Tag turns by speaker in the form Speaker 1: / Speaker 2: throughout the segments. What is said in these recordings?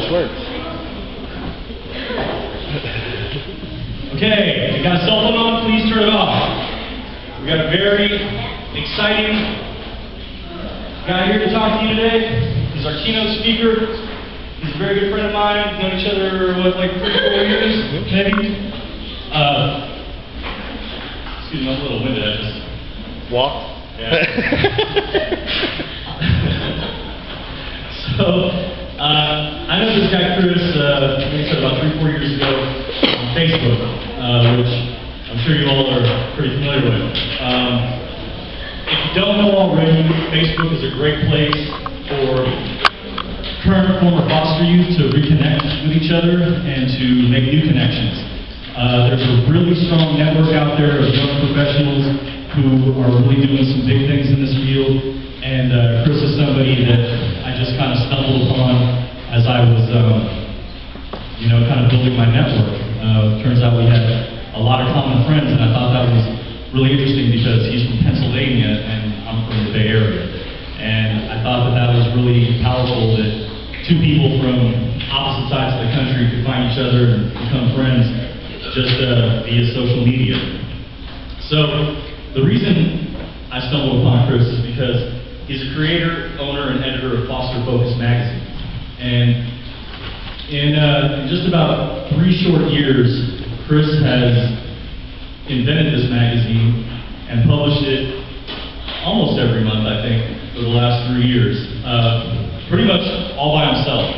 Speaker 1: this works.
Speaker 2: Okay, if you got a cell phone on, please turn it off. We got a very exciting guy here to talk to you today. He's our keynote speaker. He's a very good friend of mine. We've known each other, what, like 3 or 4 years, maybe? Excuse me, I'm a little winded. I just
Speaker 1: walked.
Speaker 2: Yeah. So, I know this guy Chris, we said about 3 or 4 years ago on Facebook, which I'm sure you all are pretty familiar with. If you don't know already, Facebook is a great place for current and former foster youth to reconnect with each other and to make new connections. There's a really strong network out there of young professionals who are really doing some big things in this field, and Chris is somebody that I just kind of stumbled upon as I was, kind of building my network. Turns out we had a lot of common friends, and I thought that was really interesting because he's from Pennsylvania and I'm from the Bay Area. And I thought that that was really powerful that 2 people from opposite sides of the country could find each other and become friends just via social media. So the reason I stumbled upon Chris is because he's a creator, owner, and editor of Foster Focus magazine. And in just about 3 short years, Chris has invented this magazine and published it almost every month, I think, for the last 3 years. Pretty much all by himself.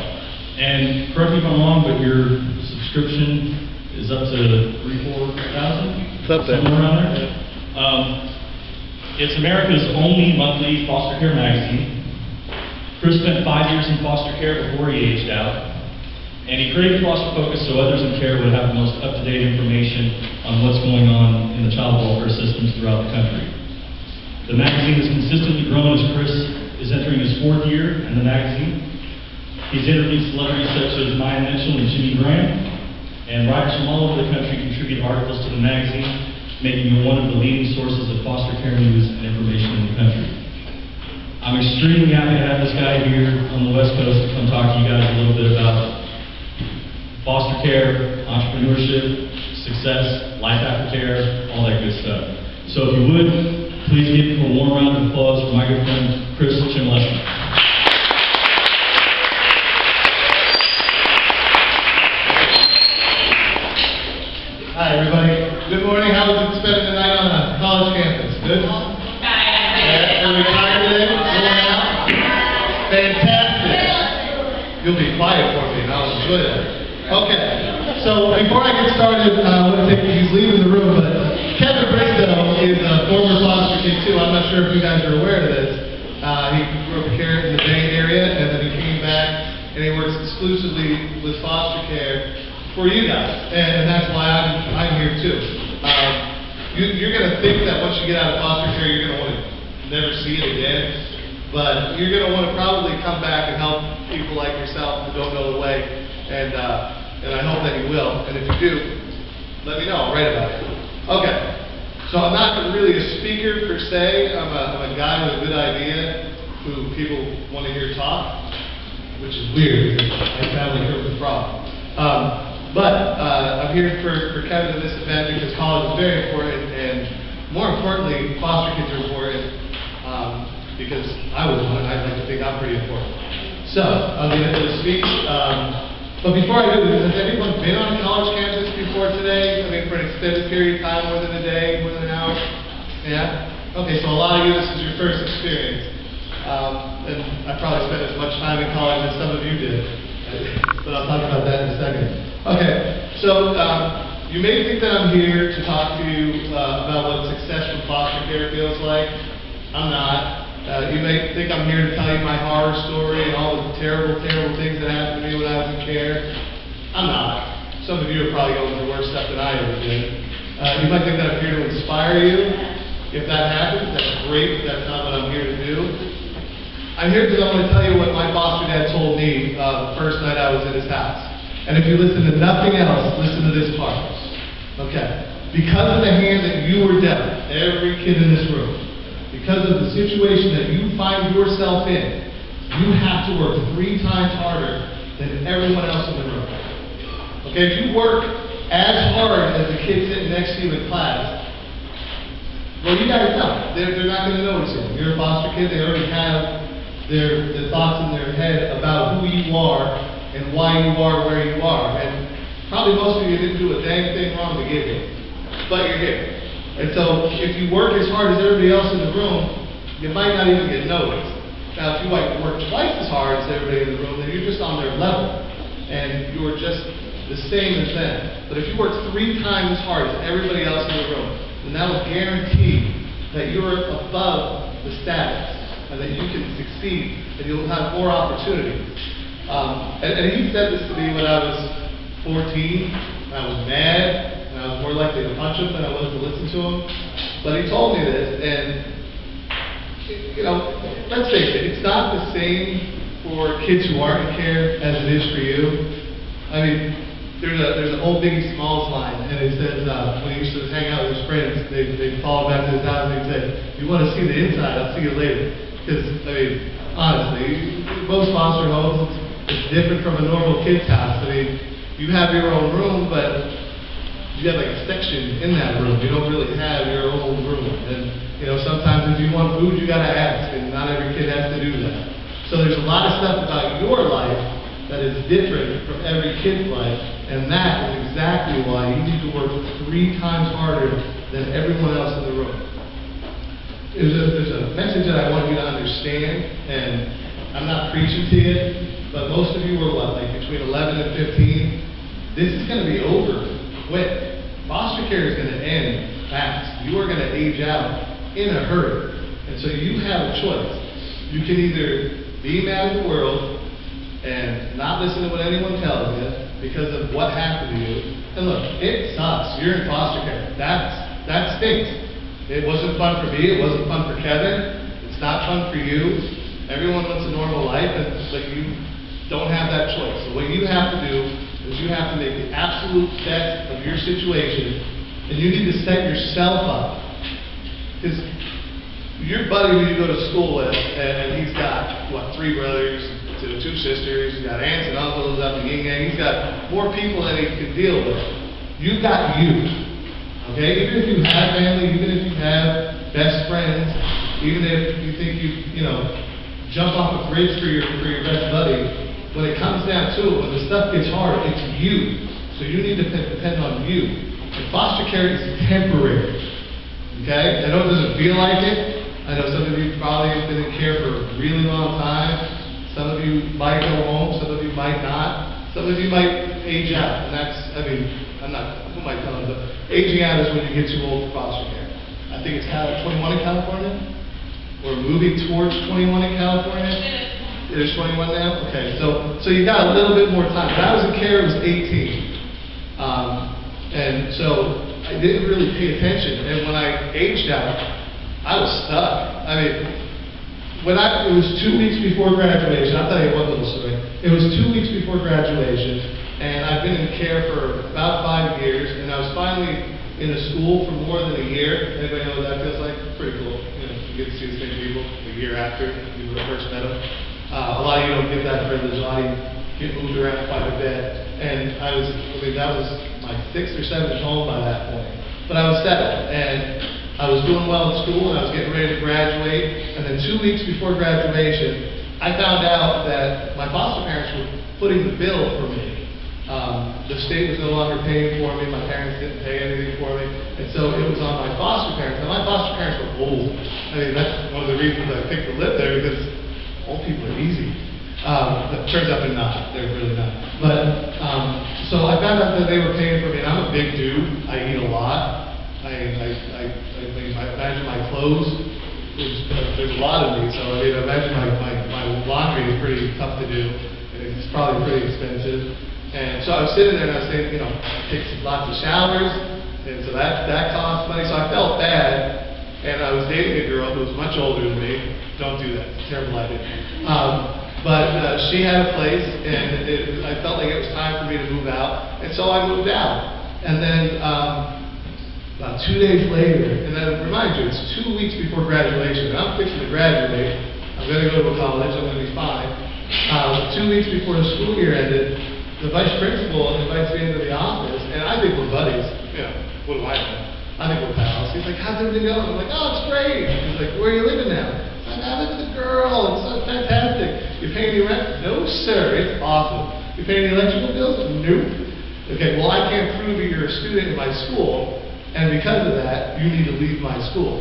Speaker 2: And correct me if I'm wrong, but your subscription is up to 3,000-4,000?
Speaker 1: It's up there.
Speaker 2: Somewhere around there? It's America's only monthly foster care magazine. Chris spent 5 years in foster care before he aged out. And he created Foster Focus so others in care would have the most up-to-date information on what's going on in the child welfare systems throughout the country. The magazine has consistently grown as Chris is entering his 4th year in the magazine. He's interviewed celebrities such as Maya Mitchell and Jimmy Graham, and writers from all over the country contribute articles to the magazine, making it one of the leading sources of foster care news and information in the country. I'm extremely happy to have this guy here on the West Coast to come talk to you guys a little bit about foster care, entrepreneurship, success, life after care, all that good stuff. So if you would, please give him a warm round of applause for my good friend, Chris Chmielewski.
Speaker 3: Hi, everybody. Good morning. How was it spending the night on a college campus? Good? Yeah, are we tired today? Going out? Fantastic. You'll be quiet for me, and I'll enjoy that. Okay. So before I get started, I want to he's leaving the room, but Kevin Bristow is a former foster kid, too. I'm not sure if you guys are aware of this. He grew up here in the Bay Area, and then he came back, and he works exclusively with foster care for you guys, and that's why I'm here too. You're going to think that once you get out of foster care, you're going to want to never see it again, but you're going to want to probably come back and help people like yourself who don't know the way, and I hope that you will. And if you do, let me know. I'll write about it. Okay. So I'm not really a speaker per se. I'm a guy with a good idea who people want to hear talk, which is weird because I finally heard the problem. But I'm here for Kevin in this event because college is very important, and more importantly, foster kids are important because I was one, and I'd like to think I'm pretty important. So I'll get into the speech. But before I do this, has anyone been on a college campus before today? I mean, for an extended period of time, more than a day, more than an hour? Yeah? Okay, so a lot of you, this is your first experience. And I probably spent as much time in college as some of you did. But I'll talk about that in a second. Okay, so you may think that I'm here to talk to you about what success from foster care feels like. I'm not. You may think I'm here to tell you my horror story and all the terrible, terrible things that happened to me when I was in care. I'm not. Some of you are probably going through worse stuff than I ever did. You might think that I'm here to inspire you. If that happens, that's great, but that's not what I'm here to do. I'm here because I want to tell you what my foster dad told me the first night I was in his house. And if you listen to nothing else, listen to this part. Okay. Because of the hand that you were dealt, every kid in this room, because of the situation that you find yourself in, you have to work 3 times harder than everyone else in the room. Okay, if you work as hard as the kid sitting next to you in class, well, you guys know. They're not going to notice it. You're a foster kid, they already have their thoughts in their head about who you are and why you are where you are. And probably most of you didn't do a dang thing wrong to get here, but you're here. And so if you work as hard as everybody else in the room, you might not even get noticed. Now, if you like work twice as hard as everybody in the room, then you're just on their level, and you're just the same as them. But if you work 3 times as hard as everybody else in the room, then that will guarantee that you're above the status, and that you can succeed, and you'll have more opportunities. And he said this to me when I was 14, and I was mad, and I was more likely to punch him than I was to listen to him. But he told me this, and you know, let's face it, it's not the same for kids who aren't in care as it is for you. I mean, there's an old Biggie Smalls line, and it says, when he used to hang out with his friends, they'd follow back to his house and he'd say, "You want to see the inside, I'll see you later." Because, I mean, honestly, most foster homes, it's different from a normal kid's house. I mean, you have your own room, but you have like a section in that room. You don't really have your own room. And, you know, sometimes if you want food, you gotta ask, and not every kid has to do that. So there's a lot of stuff about your life that is different from every kid's life, and that is exactly why you need to work 3 times harder than everyone else in the room. There's a message that I want you to understand, and I'm not preaching to you, but most of you are what, like between 11 and 15? This is going to be over quick. Foster care is going to end fast. You are going to age out in a hurry. And so you have a choice. You can either be mad at the world and not listen to what anyone tells you because of what happened to you. And look, it sucks. You're in foster care. That stinks. It wasn't fun for me. It wasn't fun for Kevin. It's not fun for you. Everyone wants a normal life, but you don't have that choice. So what you have to do is you have to make the absolute best of your situation, and you need to set yourself up. Because your buddy who you go to school with, and he's got, what, 3 brothers, 2 sisters, he's got aunts and uncles up in yin yang, he's got more people than he can deal with. You've got you. Okay? Even if you have family, even if you have best friends, even if you think you jump off a bridge for your best buddy, when it comes down to it, when the stuff gets hard, it's you. So you need to depend on you. And foster care is temporary. Okay? I know it doesn't feel like it. I know some of you probably have been in care for a really long time. Some of you might go home, some of you might not. Some of you might age out. And that's, I mean, who might tell them, but aging out is when you get too old for foster care. I think it's 21 in California? Or moving towards 21 in California? It is 21 now? Okay, so you got a little bit more time. When I was in care, it was 18. And so I didn't really pay attention. And when I aged out, I was stuck. I mean, it was 2 weeks before graduation. I'll tell you one little story. It was 2 weeks before graduation, and I've been in care for about 5 years, and I was finally in a school for more than a year. Anybody know what that feels like? Pretty cool. You get to see the same people a year after you first met them. A lot of you don't get that privilege. A lot of you get moved around quite a bit. And that was my 6th or 7th home by that point. But I was settled, and I was doing well in school, and I was getting ready to graduate. And then 2 weeks before graduation, I found out that my foster parents were putting the bill for me. The state was no longer paying for me. My parents didn't pay anything for me. And so it was on my foster parents. Now, my foster parents were old. I mean, that's one of the reasons I picked to live there, because old people are easy. But it turns out they're not. They're really not. But, so I found out that they were paying for me, and I'm a big dude. I eat a lot. I imagine my clothes. There's a lot of me, so I mean, imagine my laundry is pretty tough to do. And it's probably pretty expensive. And so I was sitting there and I was saying, I take lots of showers, and so that costs money. So I felt bad, and I was dating a girl who was much older than me. Don't do that. It's a terrible idea. But she had a place, and I felt like it was time for me to move out, and so I moved out. And then about 2 days later, and then remind you, it's 2 weeks before graduation, and I'm fixing to graduate. I'm going to go to college. I'm going to be fine. 2 weeks before the school year ended, the vice principal invites me into the office, and I think we're buddies. You know, what do I know? I think we're pals. He's like, how's everything going? I'm like, oh, it's great. He's like, where are you living now? I'm like, I live with a girl. It's so fantastic. You pay any rent? No, sir. It's awesome. You pay any electrical bills? Nope. Okay, well, I can't prove that you're a student in my school, and because of that, you need to leave my school.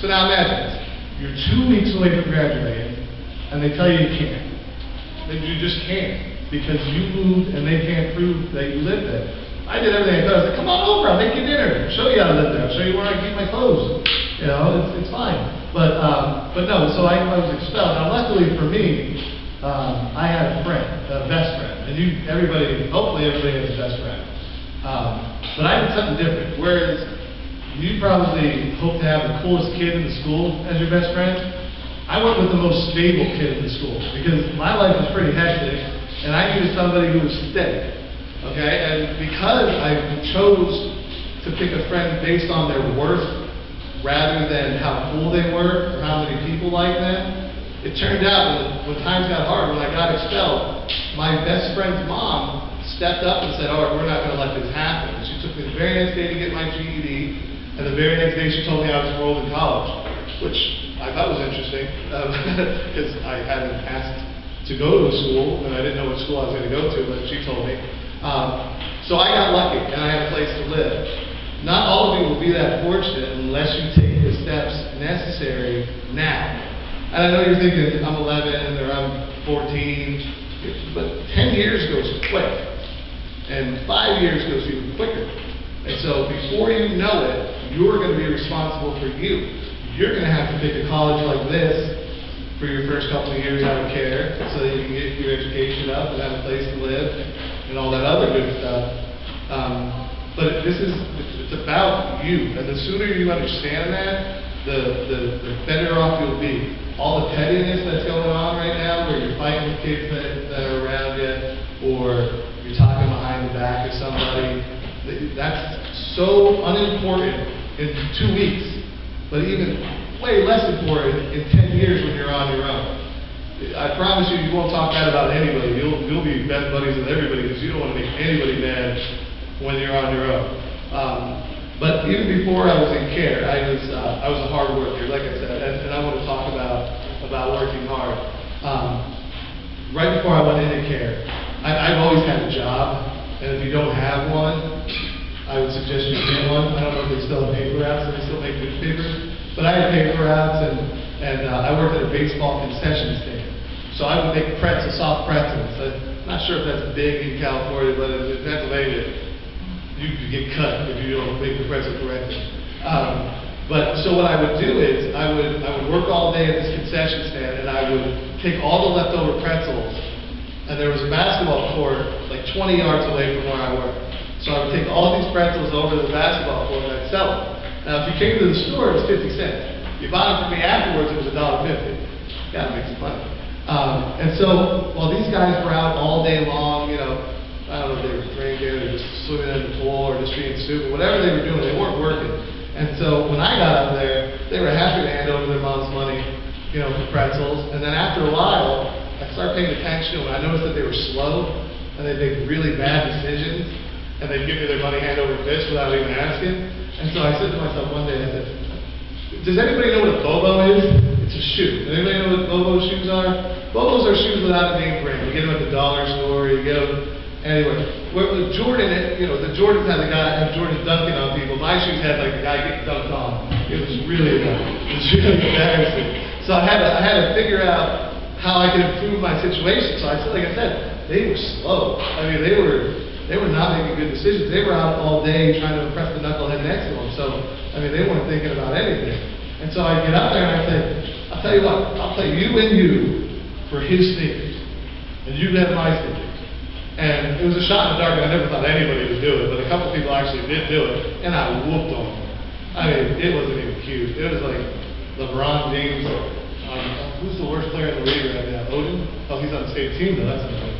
Speaker 3: So now imagine this. You're 2 weeks away from graduating, and they tell you you can't. That you just can't, because you moved and they can't prove that you live there. I did everything I could. I was like, come on over, I'll make you dinner, show you how to live there, I'll show you where I keep my clothes. You know, it's fine. But no, so I was expelled. Now, luckily for me, I had a friend, a best friend, and hopefully everybody has a best friend. But I did something different. Whereas you probably hope to have the coolest kid in the school as your best friend, I went with the most stable kid in the school because my life was pretty hectic, and I needed somebody who was steady. Okay, and because I chose to pick a friend based on their worth rather than how cool they were or how many people liked them, it turned out when times got hard, when I got expelled, my best friend's mom stepped up and said, all right, we're not going to let this happen. She took me the very next day to get my GED, and the very next day she told me I was enrolled in college, which I thought was interesting because I hadn't asked to go to a school, and I didn't know what school I was going to go to, but she told me. So I got lucky, and I had a place to live. Not all of you will be that fortunate unless you take the steps necessary now. And I know you're thinking, I'm 11 or I'm 14, but 10 years goes quick, and 5 years goes even quicker. And so before you know it, you're going to be responsible for you. You're going to have to pick a college like this for your first couple of years out of care so that you can get your education up and have a place to live and all that other good stuff. But it's about you. And the sooner you understand that, the better off you'll be. All the pettiness that's going on right now, where you're fighting with kids that are around you, or you're talking behind the back of somebody, that's so unimportant in 2 weeks, but even way less important in 10 years when you're on your own. I promise you, you won't talk bad about anybody. You'll be best buddies with everybody because you don't want to make anybody mad when you're on your own. But even before I was in care, I was a hard worker, like I said, and I want to talk about working hard. Right before I went into care, I've always had a job, and if you don't have one, I would suggest you get one. I don't know if they still have paper routes, if they still make newspapers, but I had paper routes, and I worked at a baseball concession stand. So I would make pretzels, soft pretzels. I'm not sure if that's big in California, but in Pennsylvania, you could get cut if you don't make the pretzel correctly. But so what I would do is I would work all day at this concession stand, and I would take all the leftover pretzels, and there was a basketball court like 20 yards away from where I worked. So I would take all these pretzels over to the basketball court and I'd sell them. Now, if you came to the store, it was 50 cents. If you bought them from me afterwards, it was $1.50. Gotta make some money. And so while these guys were out all day long, you know, I don't know if they were drinking or just swimming in the pool or just being stupid, whatever they were doing, they weren't working. And so when I got up there, they were happy to hand over their mom's money, you know, for pretzels. And then after a while, I started paying attention and I noticed that they were slow and they'd make really bad decisions. And they'd give me their money hand over fist without even asking. And so I said to myself one day, I said, does anybody know what a Bobo is? It's a shoe. Does anybody know what Bobo shoes are? Bobos are shoes without a name brand. You get them at the dollar store, you get them anywhere. Where the Jordan, you know, the Jordans had the guy have Jordan dunking on people. My shoes had like the guy getting dunked on. It was really embarrassing. So I had to figure out how I could improve my situation. So like I said, they were slow. I mean, they were not making good decisions. They were out all day trying to impress the knucklehead next to them. So, I mean, they weren't thinking about anything. And so I'd get up there and I'd say, I'll tell you what, I'll play you and you for his sneakers. And you have my sneakers. And it was a shot in the dark, and I never thought anybody would do it, but a couple people actually did do it, and I whooped on them. I mean, it wasn't even cute. It was like LeBron James. Who's the worst player in the league right now? Odin? Oh, he's on the same team, though. That's annoying.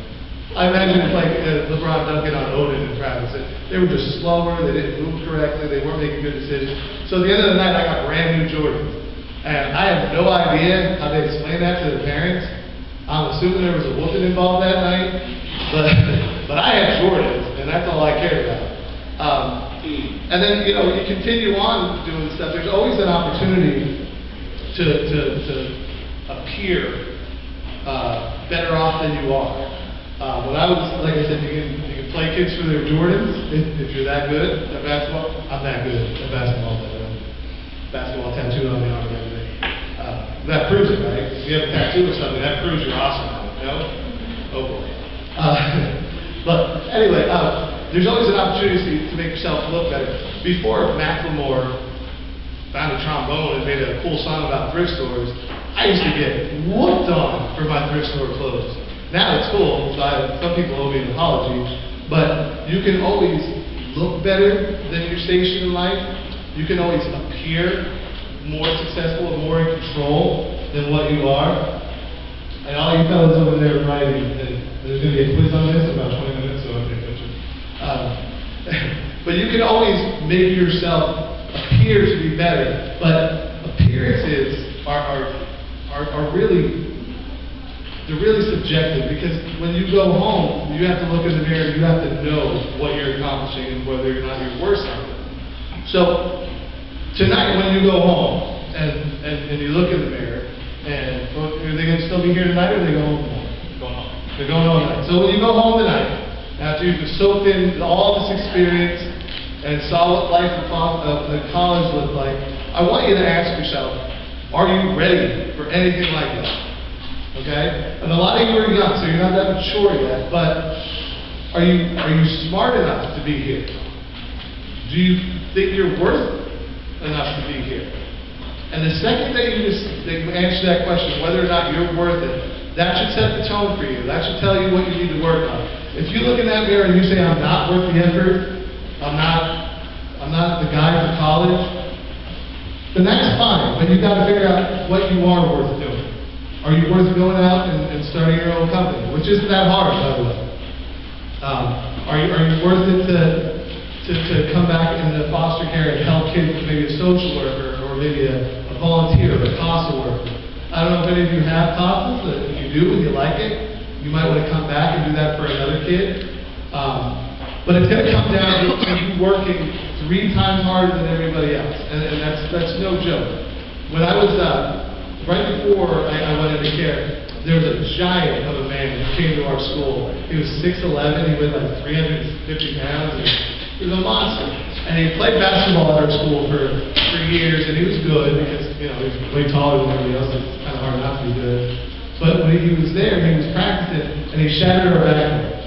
Speaker 3: I imagine it's like LeBron dunking on Odin and Travis. They were just slower, they didn't move correctly, they weren't making good decisions. So at the end of the night, I got brand new Jordans. And I have no idea how they explain that to their parents, I'm assuming there was a whooping involved that night, but I had Jordans, and that's all I cared about. And then, you know, you continue on doing stuff. There's always an opportunity to appear better off than you are. When I was, like I said, you can play kids for their Jordans if you're that good at basketball. I'm that good at basketball, but basketball tattoo on the arm and everything. That proves it, right? If you have a tattoo or something, that proves you're awesome. No? Oh boy. But anyway, there's always an opportunity to make yourself look better. Before Macklemore found a trombone and made a cool song about thrift stores, I used to get whooped on for my thrift store clothes. Now it's cool, so some people owe me an apology, but you can always look better than your station in life. You can always appear more successful and more in control than what you are. And all you fellas over there writing, there's going to be a quiz on this in about 20 minutes, so I'll take pictures. But you can always make yourself appear to be better, but appearances are really, they're really subjective, because when you go home, you have to look in the mirror, you have to know what you're accomplishing and whether or not you're worth something. So tonight when you go home and you look in the mirror, and are they going to still be here tonight, or are they going home tonight? Going home. They're going home tonight. So when you go home tonight, after you've soaked in all this experience and saw what life in college looked like, I want you to ask yourself, are you ready for anything like that? Okay? And a lot of you are young, so you're not that mature yet, but are you smart enough to be here? Do you think you're worth enough to be here? And the second that you answer that question, whether or not you're worth it, that should set the tone for you. That should tell you what you need to work on. If you look in that mirror and you say, I'm not worth the effort, I'm not the guy for college, then that's fine, but you've got to figure out what you are worth doing. Are you worth going out and starting your own company? Which isn't that hard, by the way. Are you worth it to come back into foster care and help kids, maybe a social worker, or maybe a volunteer, a CASA worker? I don't know if any of you have CASAs, but if you do and you like it, you might want to come back and do that for another kid. But it's going to come down to you working 3 times harder than everybody else, and that's no joke. When I was right before I went into care, there was a giant of a man who came to our school. He was 6'11", he weighed like 350 pounds, and he was a monster. And he played basketball at our school for 3 years, and he was good because, you know, he was way taller than everybody else, so it's kind of hard not to be good. But when he was there, he was practicing, and he shattered our backboard.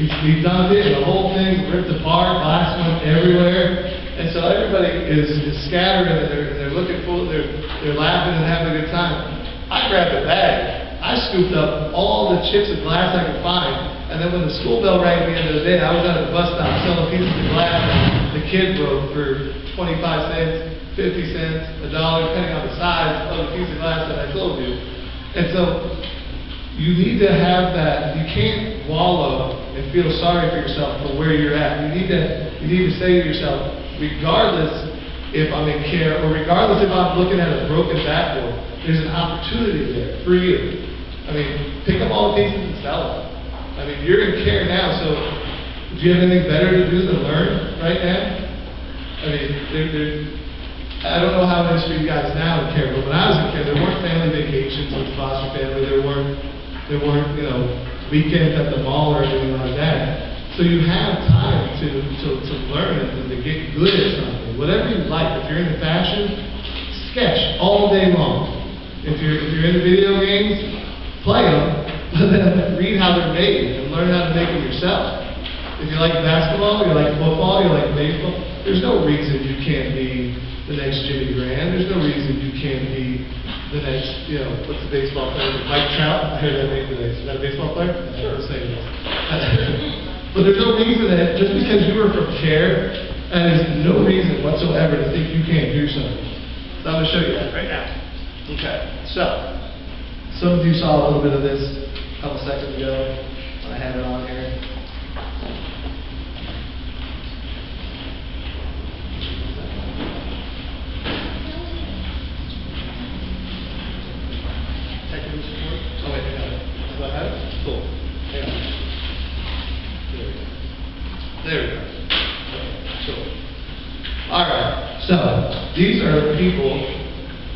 Speaker 3: He dunked it, and the whole thing ripped apart, glass went everywhere. And so everybody is scattered, and they're looking full, they're laughing and having a good time. I grabbed a bag. I scooped up all the chips of glass I could find, and then when the school bell rang at the end of the day, I was at a bus stop selling pieces of glass that the kid broke for 25 cents, 50 cents, $1, depending on the size of the piece of glass that I sold you. And so you need to have that. You can't wallow and feel sorry for yourself for where you're at. You need to say to yourself, regardless if I'm in care or regardless if I'm looking at a broken backboard, there's an opportunity there for you. I mean, pick up all the pieces and sell them. I mean, you're in care now, so do you have anything better to do than learn right now? I mean, I don't know how it is for you guys now in care, but when I was in care, there weren't family vacations with foster family. There weren't, you know, weekends at the mall or anything like that. So you have time to learn and to get good at something. Whatever you like. If you're into fashion, sketch all day long. If you're into video games, play them, but then read how they're made and learn how to make them yourself. If you like basketball, you like football, you like baseball, there's no reason you can't be the next Jimmy Graham. There's no reason you can't be the next, you know, what's the baseball player? Mike Trout? I heard that name today. Is that a baseball player? Sure. I'll say this. But there's no reason that just because you were from care, and there's no reason whatsoever to think you can't do something. So I'm going to show you that right now. Okay. So, some of you saw a little bit of this a couple seconds ago when I had it on here. Technical support? Oh, wait, no. Cool. Yeah. There we go. Cool. All right. So these are people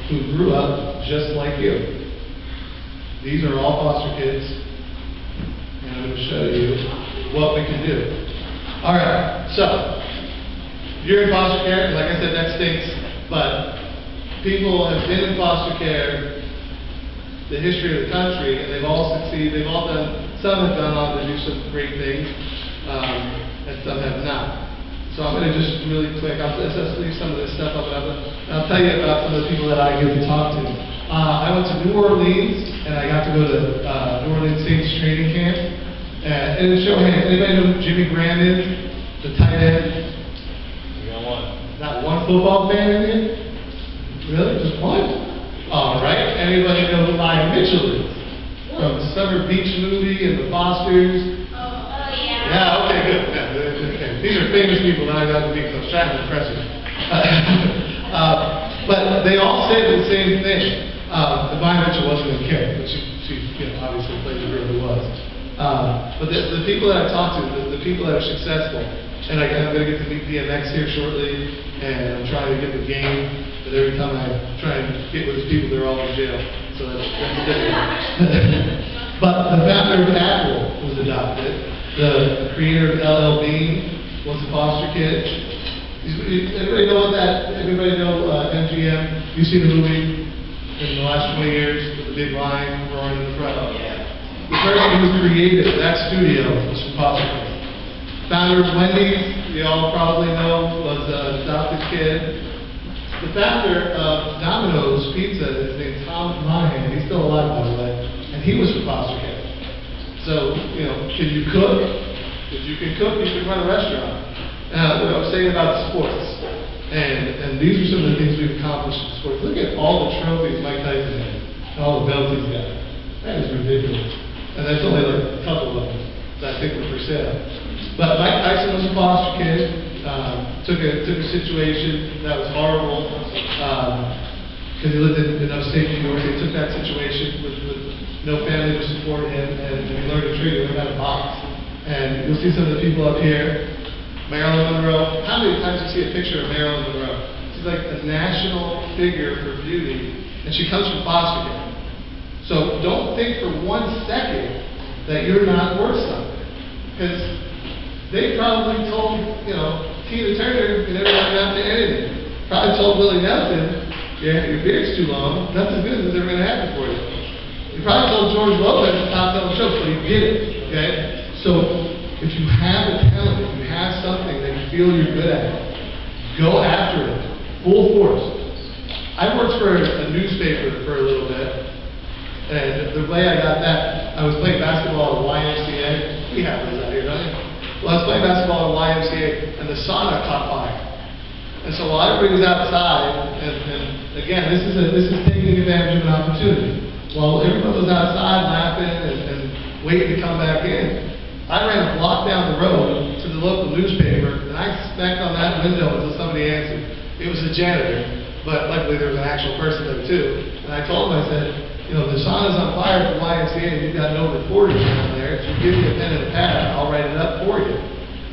Speaker 3: who grew up just like you. These are all foster kids, and I'm going to show you what we can do. All right. So you're in foster care. Like I said, that stinks, but people have been in foster care the history of the country, and they've all succeeded. They've all done, some have gone on to do some great things, and some have not. So I'm going to just really quick, I'll just leave some of this stuff up, and I'll tell you about some of the people that I get to talk to. I went to New Orleans, and I got to go to New Orleans Saints training camp. And show of hands, anybody know who Jimmy Graham is? The tight end?
Speaker 2: We got one.
Speaker 3: Not one football fan in here? Really? Just one? All right. Anybody know who Lion Mitchell is? From the Summer Beach movie and the Fosters?
Speaker 1: Yeah.
Speaker 3: Yeah, okay, good. Yeah, okay. These are famous people that I got to meet, so I was trying to impress you. But they all said the same thing. Lion Mitchell wasn't in care, but she obviously played the girl who was. But the people that I talked to, the people that are successful, and I'm going to get to meet DMX here shortly, and I'm trying to get the game, but every time I try and get with these people, they're all in jail. So that's different. But the founder of Apple was adopted. The creator of LL Bean was a foster kid. Everybody know that? Everybody know MGM? You seen the movie in the last 20 years with the big lion roaring in the front? The person who created that studio was from foster care. Founder of Wendy's, you all probably know, was an adopted kid. The founder of Domino's Pizza is named Tom Monahan. He's still alive, by the way, and he was from foster care. So, can you cook? If you can cook, you can run a restaurant. What I was saying about sports, and these are some of the things we've accomplished in sports. Look at all the trophies Mike Tyson has, and all the belts he's got. That is ridiculous. And that's only like a couple of them that I think were for sale. But Mike Tyson was a foster kid. Took a situation that was horrible because he lived in upstate New York. He took that situation with no family to support him, and he learned to trade. He learned how to box. And you'll see some of the people up here. Marilyn Monroe. How many times you see a picture of Marilyn Monroe? She's like a national figure for beauty, and she comes from foster care. So don't think for 1 second that you're not worth something, because they probably told, Tina Turner, you never got down to anything. Probably told Willie Nelson, yeah, your beard's too long, nothing good is ever going to happen for you. You probably told George Lopez to stop telling shows, but he did it, okay? So if you have a talent, if you have something that you feel you're good at, go after it, full force. I worked for a newspaper for a little bit, and the way I got that, I was playing basketball at the YMCA. We have those out here, don't you? Well, I was playing basketball at the YMCA, and the sauna caught fire. And so while everybody was outside, and again, this is taking advantage of an opportunity. While everybody was outside laughing and waiting to come back in, I ran a block down the road to the local newspaper, and I smacked on that window until somebody answered. It was a janitor, but luckily there was an actual person there too. And I told him, I said, the sauna's on fire at the YMCA, and you've got no reporters down there. If you give me a pen and a pad, I'll write it up for you.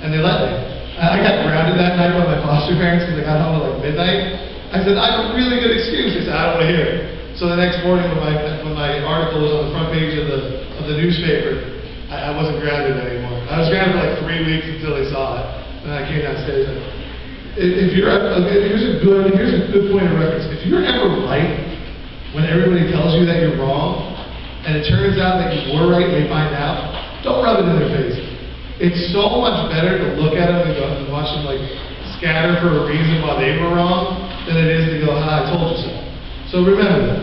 Speaker 3: And they let me. I got grounded that night by my foster parents because I got home at like midnight. I said, I have a really good excuse. They said, I don't want to hear it. So the next morning when my article was on the front page of the newspaper, I wasn't grounded anymore. I was grounded for like 3 weeks until they saw it. And I came downstairs. And here's a good point of reference. If you're ever right when everybody tells you that you're wrong, and it turns out that you were right and they find out, don't rub it in their face. It's so much better to look at them and go and watch them like scatter for a reason while they were wrong than it is to go, I told you so. So remember that.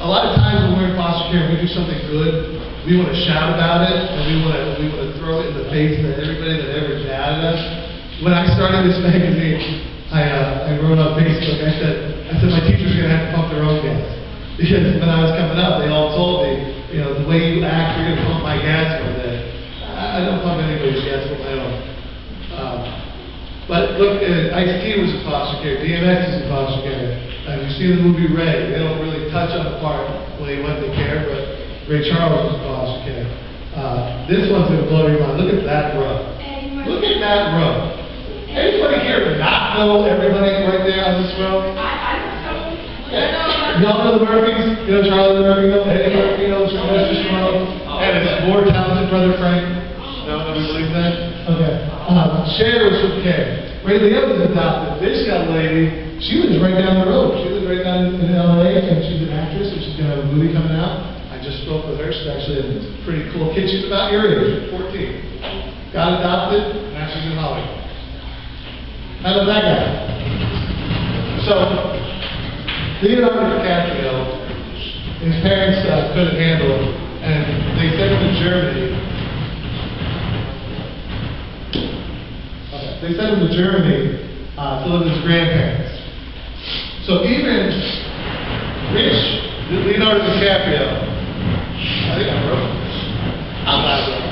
Speaker 3: A lot of times when we're in foster care and we do something good, we want to shout about it, and we want to throw it in the face of everybody that ever doubted us. When I started this magazine, I wrote on Facebook, I said my teachers are going to have to pump their own gas. Because when I was coming up, they all told me, the way you act, you're going to pump my gas one day. I don't pump anybody's gas but my own. But look, Ice-T was in foster care, DMX is in foster care. You see the movie Ray, they don't really touch on the part when he went to care, but Ray Charles was in foster care. This one's going to blow your mind. Look at that row. Look at that row. Anybody here not know everybody right there on this row? Y'all know the Murphys? You know Charlie Murphy? Eddie Murphy knows from Mr. Shimon? And his more talented brother Frank? No, nobody believes that? Okay. Cher was from Kay. Ray Leo was adopted. This young lady, she lives right down the road. She lives right down in LA, and she's an actress, and she's going to have a movie coming out. I just spoke with her. She's actually a pretty cool kid. She's about your age, 14. Got adopted, now she's in Hollywood. How about that guy? So, Leonardo DiCaprio, his parents couldn't handle him, and they sent him to Germany. They sent him to Germany to live with his grandparents. So even rich Leonardo DiCaprio, I think I wrote this. I'm not wrong.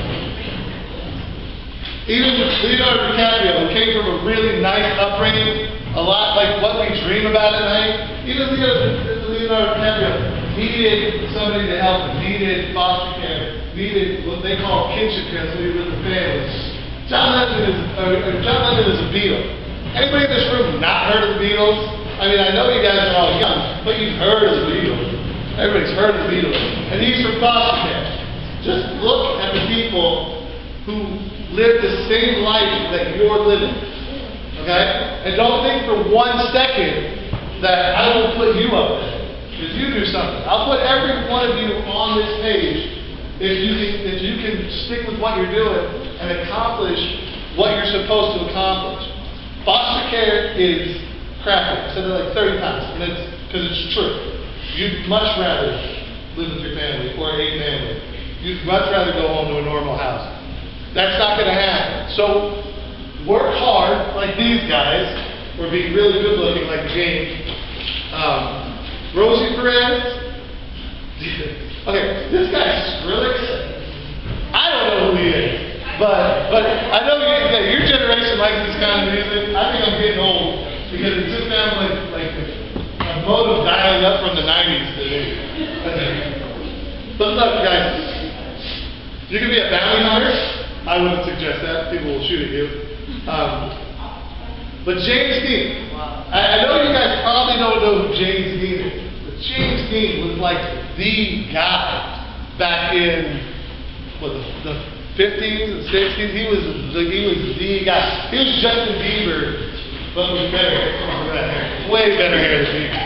Speaker 3: Even Leonardo DiCaprio, who came from a really nice upbringing, a lot like what we dream about at night, even Leonardo DiCaprio needed somebody to help him, needed foster care, needed what they call kinship care, so he was with the family. John Lennon is a Beatle. Anybody in this room not heard of the Beatles? I mean, I know you guys are all young, but you've heard of the Beatles. Everybody's heard of the Beatles. And he's from foster care. Just look at the people who live the same life that you're living. Okay? And don't think for 1 second that I will put you up there. Because you do something. I'll put every one of you on this page if you can stick with what you're doing and accomplish what you're supposed to accomplish. Foster care is crappy. I said it like 30 times, and because it's true. You'd much rather live with your family or a family. You'd much rather go home to a normal house. That's not going to happen. So work hard like these guys, or be really good looking like James. Rosie Perez. Okay, this guy Skrillex. I don't know who he is, but I know your generation likes this kind of music. I think I'm getting old because it just sounds like a mode of dialing up from the 90s to me. But look, guys, you can be a bounty hunter. I wouldn't suggest that. People will shoot at you. But James Dean, I know you guys probably don't know who James Dean is, but James Dean was like the guy back in the 50s and 60s. He was the guy. He was Justin Bieber, but with better hair. Way better hair than Bieber.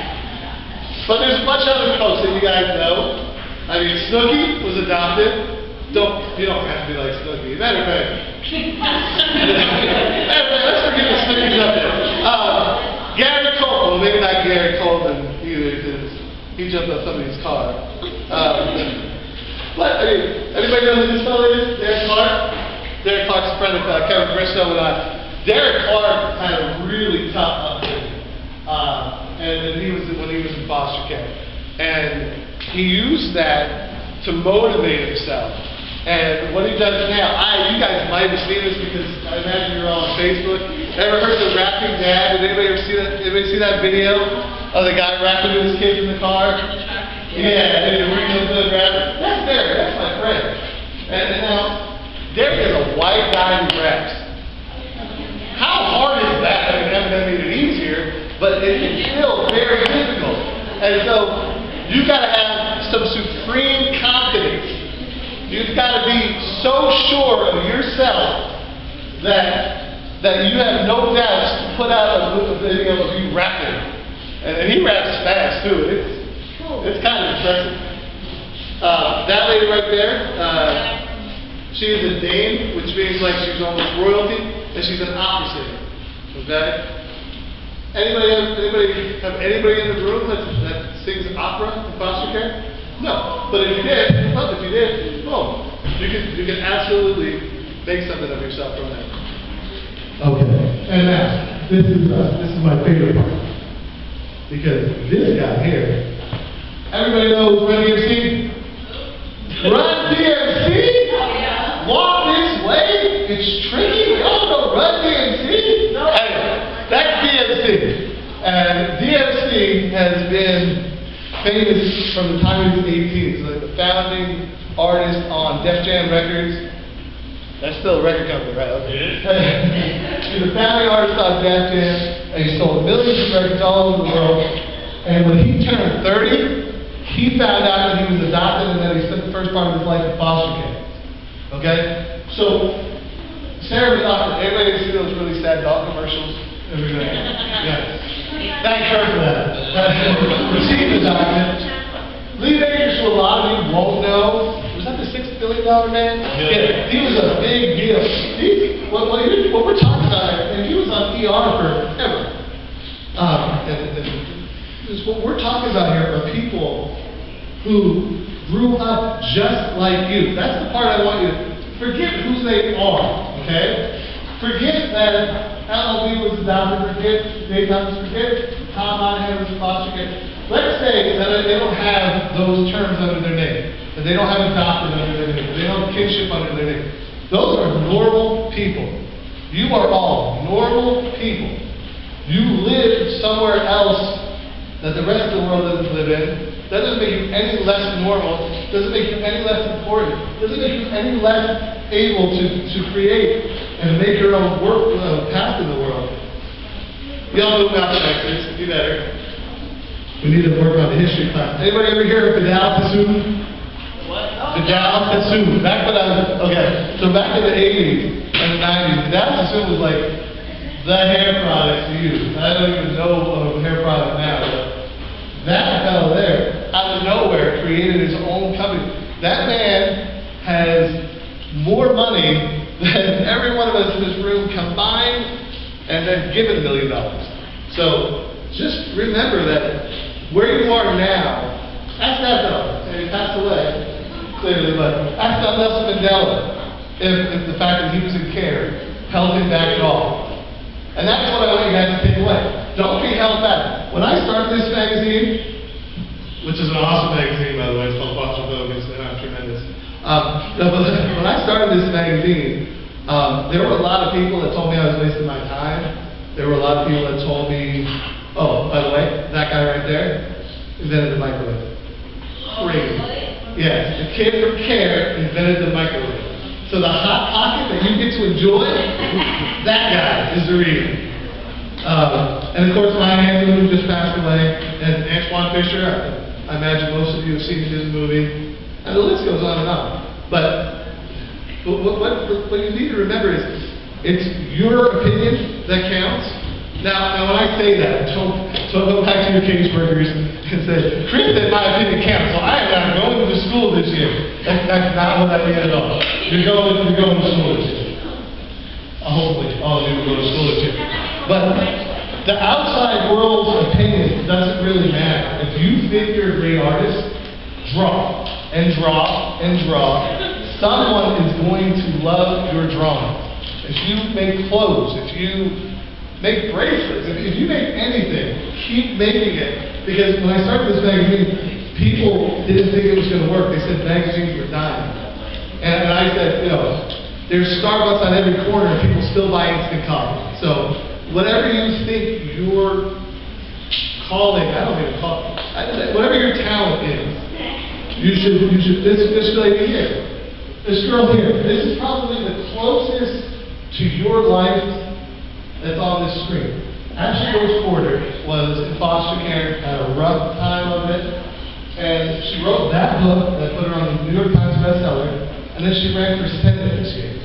Speaker 3: But there's a bunch of other folks that you guys know. I mean, Snooki was adopted. You don't have to be like Snooki. Matter of fact, let's forget the Snooki's up there. Gary Cole, well, maybe not Gary Coleman either, because he jumped on somebody's car. But I mean, anybody know who this fellow is? Derek Clark. Derek Clark's a friend of Kevin Bristow and I. Derek Clark had a really tough upbringing, and when he was in foster care, and he used that to motivate himself. And what he does now, you guys might have seen this because I imagine you're all on Facebook. Ever heard of the rapping dad? Did anybody ever see that? Anybody see that video of the guy rapping with his kids in the car? Yeah, and he's wearing those good rappers. That's Derek. That's my friend. And now, Derek is a white guy who raps. How hard is that? I mean, that made it easier, but it's still very difficult. And so, you got to have some supreme confidence. You've got to be so sure of yourself that you have no doubts to put out a video of you rapping. And he raps fast too. It's kind of impressive. That lady right there, she is a dame, which means like she's almost royalty, and she's an opera singer. Okay? Anybody have anybody in the room that sings opera in foster care? No, but if you did, boom, you can absolutely make something of yourself from that. Okay, and now this is my favorite part because this guy here, everybody knows Run DMC. Run DMC. Oh yeah. Walk this way. It's tricky. We all know Run DMC. No. Anyway, that's DMC, and DMC has been famous from the time he was 18. So like the founding artist on Def Jam Records. That's still a record company, right? Okay. He's a founding artist on Def Jam, and he sold millions of records all over the world. And when he turned 30, he found out that he was adopted and that he spent the first part of his life in foster care. Okay? So, Sarah was offered. Anybody see those really sad dog commercials? Everybody? Yeah. Thank her for that. Received the document. Lee Baker's, who a lot of you won't know, was that the $6 billion man? Yeah. He was a big deal. What we're talking about, and he was on ER forever. What we're talking about here are people who grew up just like you. That's the part I want you to forget who they are, okay? Forget that LLB was adopted, forget Dave Thomas, forget Tom Monahan was foster care. Let's say that they don't have those terms under their name, that they don't have adopted under their name, that they don't have kinship under their name. Those are normal people. You are all normal people. You live somewhere else that the rest of the world doesn't live in. That doesn't make you any less normal, doesn't make you any less important, doesn't make you any less able to create and make your own work path in the world. Y'all move out to Texas, do better. We need to work on the history class. Anybody ever hear of Fidel Sassoon?
Speaker 1: What?
Speaker 3: Fidel Sassoon. Back in the 80s and the 90s, Fidel Sassoon was like the hair product to use. I don't even know of a hair product now, but that fellow there, out of nowhere, created his own company. That man has more money than every one of us in this room combined and then given $1 million. So just remember that where you are now, ask that fellow, and he passed away, clearly, but ask that Nelson Mandela if the fact that he was in care held him back at all. And that's what I want you guys to take away. Don't be held back. When I started this magazine, which is an awesome magazine, by the way, it's called Foster Focus, and I'm tremendous. When I started this magazine, there were a lot of people that told me I was wasting my time. There were a lot of people that told me, oh, by the way, that guy right there invented the microwave. Crazy. Yeah, the kid from CARE invented the microwave. So the hot pocket that you get to enjoy, that guy is the reason. And of course, Maya Angelou, who just passed away, and Antoine Fisher, I imagine most of you have seen his movie, and the list goes on and on. But what you need to remember is, it's your opinion that counts. Now when I say that, don't go back to your Kingsburgers and say, Chris said my opinion counts, so I am not going to school this year. That's not what that means at all. You're going to school this year. Hopefully, all of you will go to school this year. But the outside world's opinion doesn't really matter. If you think you're a great artist, draw and draw and draw. Someone is going to love your drawing. If you make clothes, if you make bracelets, if you make anything, keep making it. Because when I started this magazine, people didn't think it was going to work. They said magazines were dying. And I said, you know, there's Starbucks on every corner and people still buy instant coffee. So whatever you think your calling, I don't even call it, whatever your talent is, you should this lady here, this girl here, this is probably the closest to your life that's on this screen. Ashley Rose Porter was in foster care, had a rough time of it, and she wrote that book that put her on the New York Times bestseller, and then she ran for Senate this year.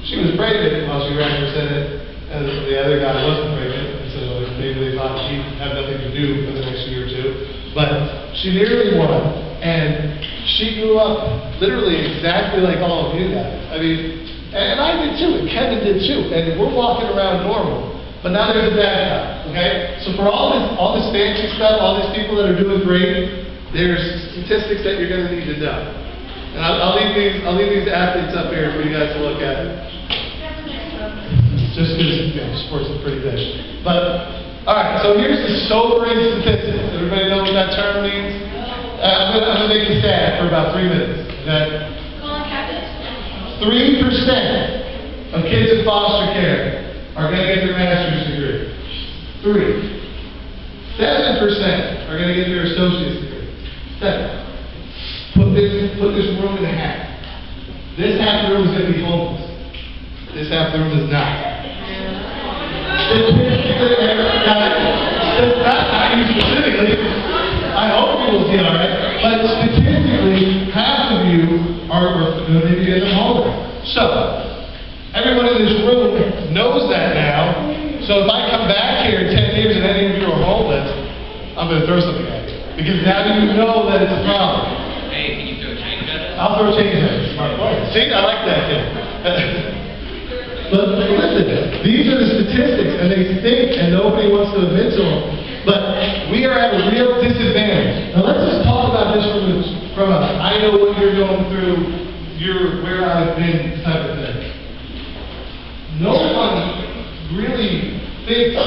Speaker 3: She was pregnant while she ran for Senate, and the other guy wasn't pregnant, and so maybe they thought he'd have nothing to do for the next year or two. But she nearly won, and she grew up literally exactly like all of you guys. I mean, and I did too, and Kevin did too, and we're walking around normal. But now there's a bad guy, okay? So for all this fancy stuff, all these people that are doing great, there's statistics that you're going to need to know. And I'll leave these athletes up here for you guys to look at. Just because sports is pretty big. But all right, so here's the sobering statistics. Everybody know what that term means? I'm gonna make you sad for about 3 minutes. Okay? 3% of kids in foster care are going to get their master's degree. 3. 7% are going to get their associate's degree. Second, put this room in half. This half of the room is going to be homeless. This half of the room is not. Not you specifically. I hope you will be all right. But statistically, half of you are going to be in the homeless. So, everyone in this room knows that now. So if I come back here in 10 years and any of you are homeless, I'm going to throw something at you. Because now you know that it's a problem.
Speaker 1: Hey, can you throw a change at us?
Speaker 3: I'll throw change at you. Smart point. See, I like that too. But listen, these are the statistics, and they stink, and nobody wants to admit to them. But we are at a real disadvantage. Now let's just talk about this from a I know what you're going through, you're where I've been type of thing. No one really thinks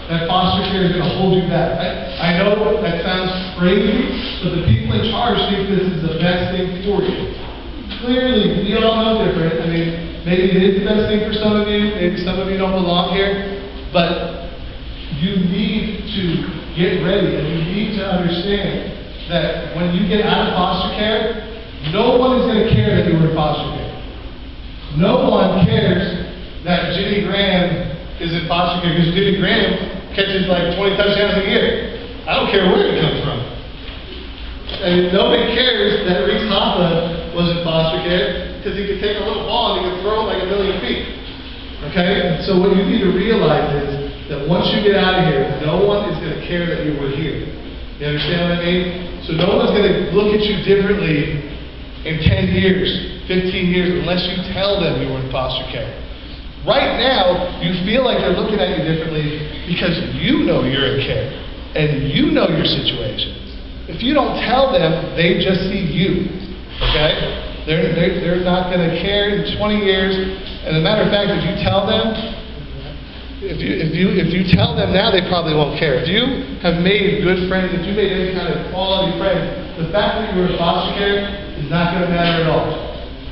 Speaker 3: that foster care is going to hold you back. I know that sounds crazy, but the people in charge think this is the best thing for you. Clearly, we all know different. I mean, maybe it is the best thing for some of you, maybe some of you don't belong here, but you need to get ready and you need to understand that when you get out of foster care, no one is going to care that you were in foster care. No one cares that Jimmy Graham is in foster care because Jimmy Graham catches like 20 touchdowns a year. I don't care where he comes from. And nobody cares that Reese Hoffa was in foster care because he could take a little ball and he could throw it like 1,000,000 feet. Okay? And so what you need to realize is that once you get out of here, no one is going to care that you were here. You understand what I mean? So no one's going to look at you differently in 10 years, 15 years, unless you tell them you were in foster care. Right now, you feel like they're looking at you differently because you know you're in care and you know your situations. If you don't tell them, they just see you. Okay? They're not going to care in 20 years. And as a matter of fact, if you tell them, if you tell them now, they probably won't care. If you have made good friends, if you made any kind of quality friends, the fact that you were in foster care is not going to matter at all.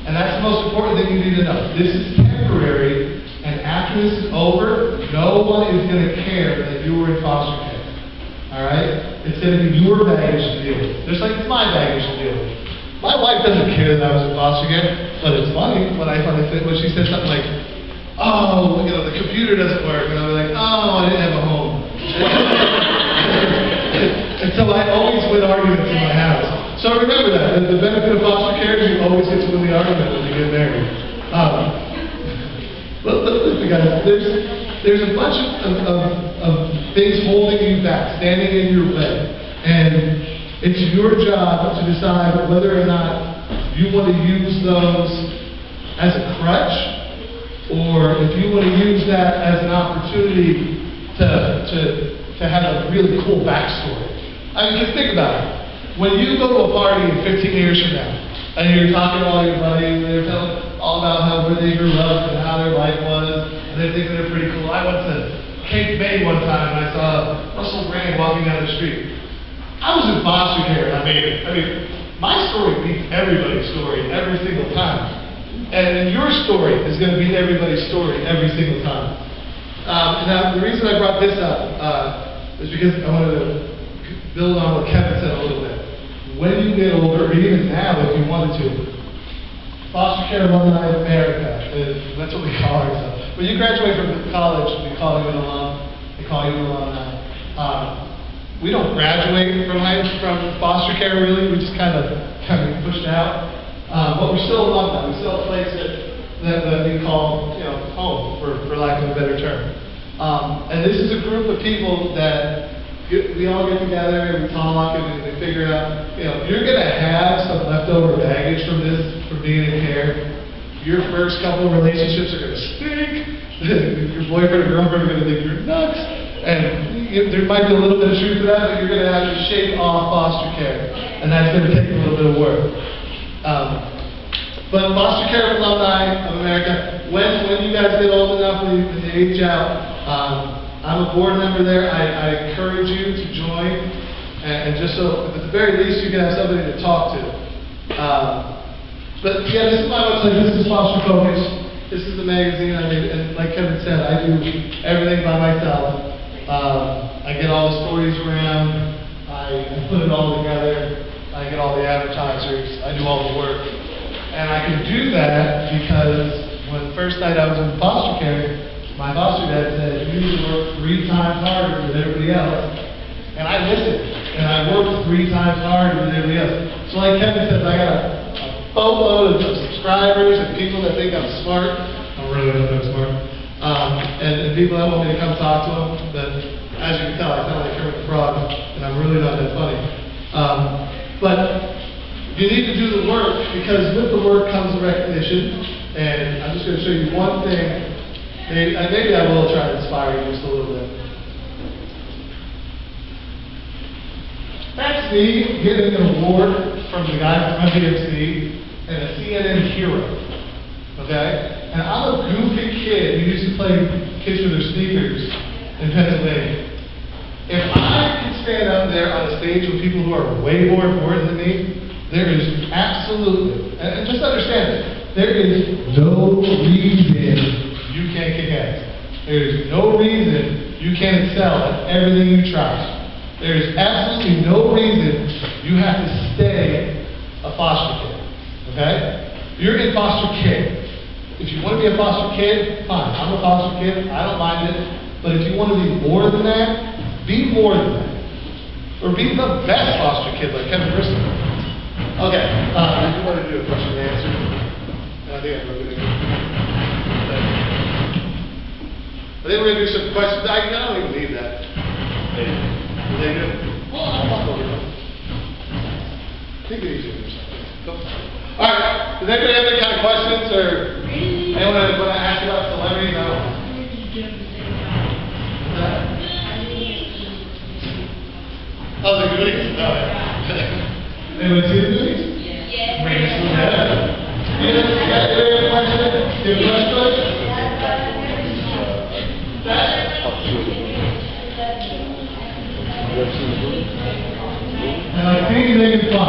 Speaker 3: And that's the most important thing you need to know. This is temporary, and after this is over, no one is going to care that you were in foster care. All right? It's going to be your baggage to deal with. Just like it's my baggage to deal with. My wife doesn't care that I was in foster care, but it's funny when she said something like, "Oh, you know, the computer doesn't work," and I'll be like, "Oh, I didn't have a home." And so I always win arguments in my house. So remember that. The benefit of foster care is you always get to win the argument when you get married. But listen, guys, there's a bunch of things holding you back, standing in your way. And it's your job to decide whether or not you want to use those as a crutch, or if you want to use that as an opportunity to have a really cool backstory. I mean, just think about it. When you go to a party 15 years from now, and you're talking to all your buddies, and they're telling all about where they grew up and how their life was, and they're thinking they're pretty cool. I went to Cape May one time, and I saw Russell Brand walking down the street. I was in foster care, and I made it. I mean, my story beats everybody's story every single time. And your story is going to beat everybody's story every single time. Now, the reason I brought this up is because I wanted to build on what Kevin said a little bit. When you get older, or even now if you wanted to, Foster Care Alumni of America, that's what we call ourselves. When you graduate from college, we call you an alum, they call you an alumni. We don't graduate from foster care really, we just kind of pushed out. But we're still alumni, we still a place that we call, home, for lack of a better term. And this is a group of people that we all get together and we talk and we figure out, you're going to have some leftover baggage from being in care. Your first couple of relationships are going to stink. Your boyfriend or girlfriend are going to think you're nuts. And there might be a little bit of truth to that, but you're going to have to shake off foster care. And that's going to take a little bit of work. But Foster Care Alumni of America, when you guys get old enough and you age out, I'm a board member there. I encourage you to join, and just so at the very least you can have somebody to talk to. But yeah, this is my website. This is Foster Focus. This is the magazine I made, and like Kevin said, I do everything by myself. I get all the stories around. I put it all together. I I get all the advertisers, I do all the work. And I can do that because when the first night I was in foster care, my foster dad said, you need to work 3 times harder than everybody else. And I listened, and I worked 3 times harder than everybody else. So like Kevin says, I got a boatload of subscribers and people that think I'm smart. I'm really not that smart. And people that want me to come talk to them, but as you can tell, I sound like Kermit the Frog, and I'm really not that funny. But you need to do the work, because with the work comes the recognition. And I'm just going to show you one thing. Maybe I will try to inspire you just a little bit. That's me getting an award from the guy from MDMC and a CNN hero. Okay? And I'm a goofy kid who used to play kids with their sneakers in Pennsylvania. If I can stand up there on a stage with people who are way more important than me, there is absolutely, and just understand it, there is no reason you can't kick ass. There is no reason you can't excel at everything you try. There is absolutely no reason you have to stay a foster kid. Okay? You're in foster care. If you want to be a foster kid, fine. I'm a foster kid. I don't mind it. But if you want to be more than that, be more than that. Or be the best foster kid like Kevin Bristol. Okay. I do want to do a question and answer. I think I'm going to do I think we're going to do some questions. I don't even need that. Did they do? I think they usually do something. Cool. All right. Does anybody have any kind of questions or anyone want to ask about celebrities? No. Oh, the goodies. No. Anyone see the goodies? Yes. You have a question? Do you have a question? And I see you making fun.